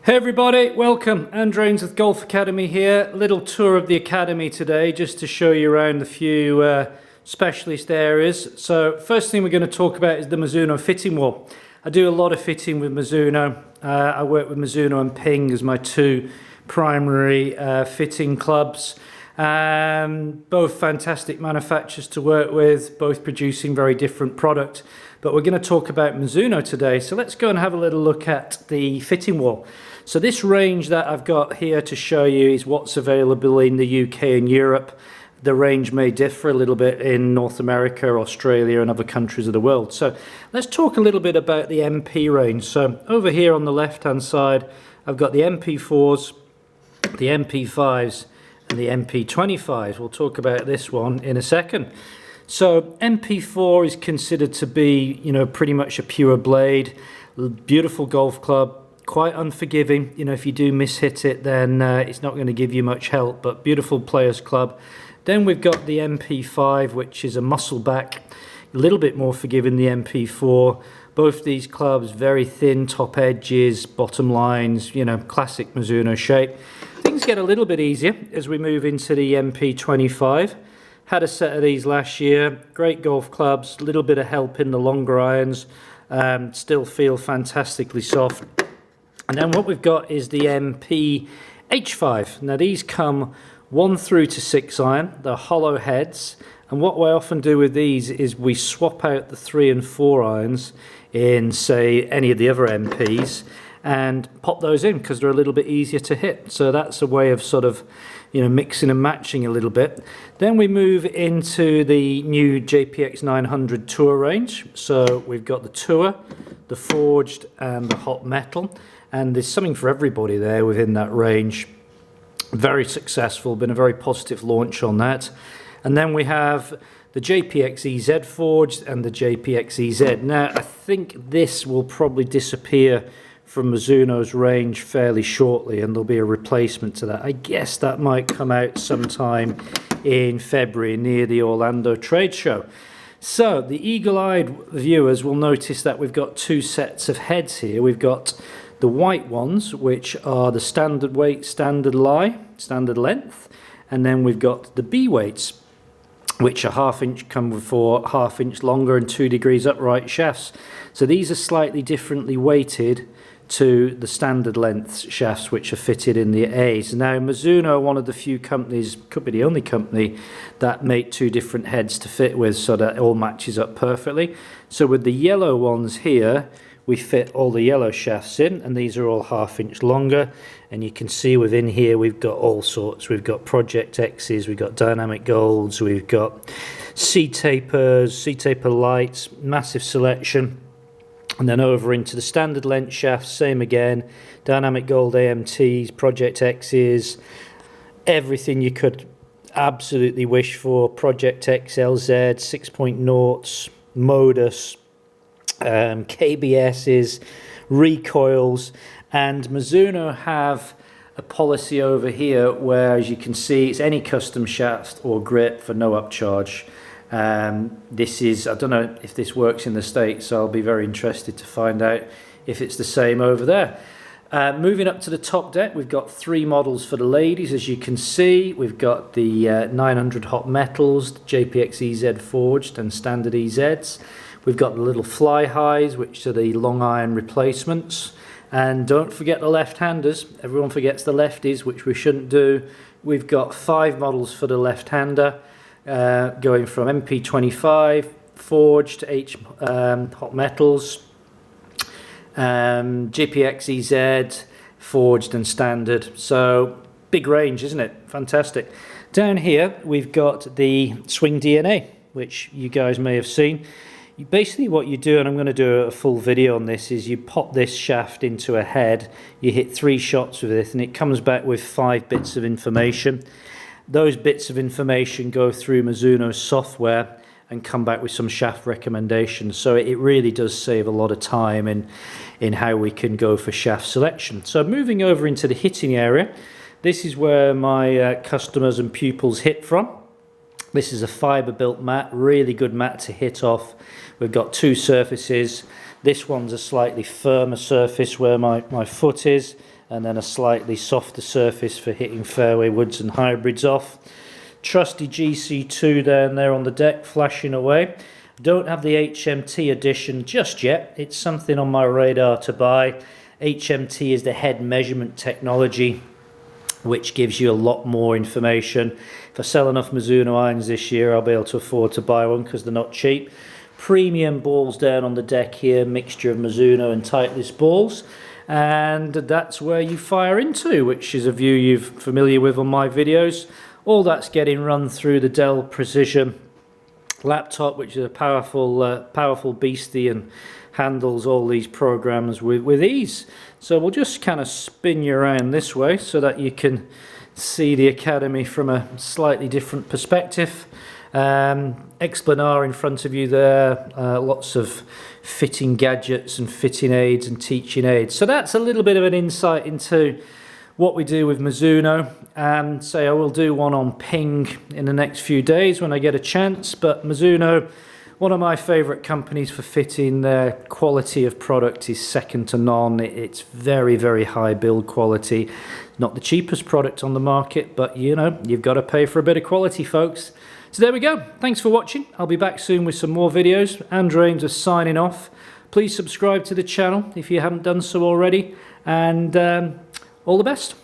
Hey everybody, welcome. Andrew Ainsworth Golf Academy here. Little tour of the academy today just to show you around a few specialist areas. So first thing we're going to talk about is the Mizuno fitting wall. I do a lot of fitting with Mizuno. I work with Mizuno and Ping as my two primary fitting clubs. Both fantastic manufacturers to work with, both producing very different product. But we're going to talk about Mizuno today. So let's go and have a little look at the fitting wall. So this range that I've got here to show you is what's available in the UK and Europe. The range may differ a little bit in North America, Australia and other countries of the world. So let's talk a little bit about the MP range. So over here on the left hand side I've got the MP4s, the MP5s and the MP25s. We'll talk about this one in a second. So MP4 is considered to be, pretty much a pure blade, beautiful golf club, quite unforgiving. If you do miss-hit it, then it's not going to give you much help, but beautiful players club. Then we've got the MP5, which is a muscle back, a little bit more forgiving than the MP4. Both these clubs, very thin top edges, bottom lines, classic Mizuno shape. Things get a little bit easier as we move into the MP25. Had a set of these last year, great golf clubs, a little bit of help in the longer irons, still feel fantastically soft. And then what we've got is the MP H5. Now these come 1 through to 6 iron, they're hollow heads, and what I often do with these is we swap out the 3 and 4 irons in, say, any of the other MPs and pop those in because they're a little bit easier to hit. So that's a way of sort of mixing and matching a little bit. Then we move into the new JPX 900 Tour range. So we've got the Tour, the Forged and the Hot Metal, and there's something for everybody there within that range. Very successful, been a very positive launch on that. And then we have the JPX EZ Forged and the JPX EZ. Now I think this will probably disappear from Mizuno's range fairly shortly, and there'll be a replacement to that. I guess that might come out sometime in February near the Orlando trade show. So the eagle-eyed viewers will notice that we've got two sets of heads here. We've got the white ones, which are the standard weight, standard lie, standard length, and then we've got the B weights, which are come for half-inch longer and 2 degrees upright shafts. So these are slightly differently weighted to the standard length shafts which are fitted in the A's. Now Mizuno are one of the few companies, could be the only company, that make two different heads to fit with so that it all matches up perfectly. So with the yellow ones here, we fit all the yellow shafts in, and these are all half-inch longer, and you can see within here we've got all sorts. We've got Project X's, we've got Dynamic Golds, we've got C-tapers, C-taper lights, massive selection. And then over into the standard length shafts, same again, Dynamic Gold AMTs, Project X's, everything you could absolutely wish for. Project XLZ, 6.0s, Modus, KBS's, recoils, and Mizuno have a policy over here where, as you can see, it's any custom shaft or grip for no upcharge. This is, I don't know if this works in the States, so I'll be very interested to find out if it's the same over there. Moving up to the top deck, we've got 3 models for the ladies. As you can see, we've got the 900 Hot Metals, the JPX EZ Forged and standard EZs. We've got the little fly highs, which are the long iron replacements. And don't forget the left-handers. Everyone forgets the lefties, which we shouldn't do. We've got 5 models for the left-hander, going from MP25, Forged, Hot Metals, JPX EZ, Forged and Standard. So big range, isn't it? Fantastic. Down here we've got the Swing DNA, which you guys may have seen. Basically what you do, and I'm going to do a full video on this, is you pop this shaft into a head, you hit 3 shots with it, and it comes back with 5 bits of information. Those bits of information go through Mizuno's software and come back with some shaft recommendations. So it really does save a lot of time in how we can go for shaft selection. So moving over into the hitting area, this is where my customers and pupils hit from. This is a fibre built mat, really good mat to hit off. We've got 2 surfaces, This one's a slightly firmer surface where my foot is, and then a slightly softer surface for hitting fairway woods and hybrids off. Trusty GC2 down there on the deck flashing away. Don't have the HMT edition just yet. It's something on my radar to buy. HMT is the head measurement technology, which gives you a lot more information. If I sell enough Mizuno irons this year, I'll be able to afford to buy one because they're not cheap. Premium balls down on the deck here, mixture of Mizuno and Titleist balls. And that's where you fire into, which is a view you're familiar with on my videos. All that's getting run through the Dell Precision laptop, which is a powerful beastie and handles all these programs with ease. So we'll just kind of spin you around this way so that you can see the Academy from a slightly different perspective. Explanar in front of you there, lots of fitting gadgets and fitting aids and teaching aids. So that's a little bit of an insight into what we do with Mizuno, and say I will do one on ping in the next few days when I get a chance. But Mizuno, one of my favourite companies for fitting. Their quality of product is second to none. It's very, very high build quality. Not the cheapest product on the market, but you know, you've got to pay for a bit of quality, folks. So there we go. Thanks for watching. I'll be back soon with some more videos. Andrew Ainsworth signing off. Please subscribe to the channel if you haven't done so already, and all the best.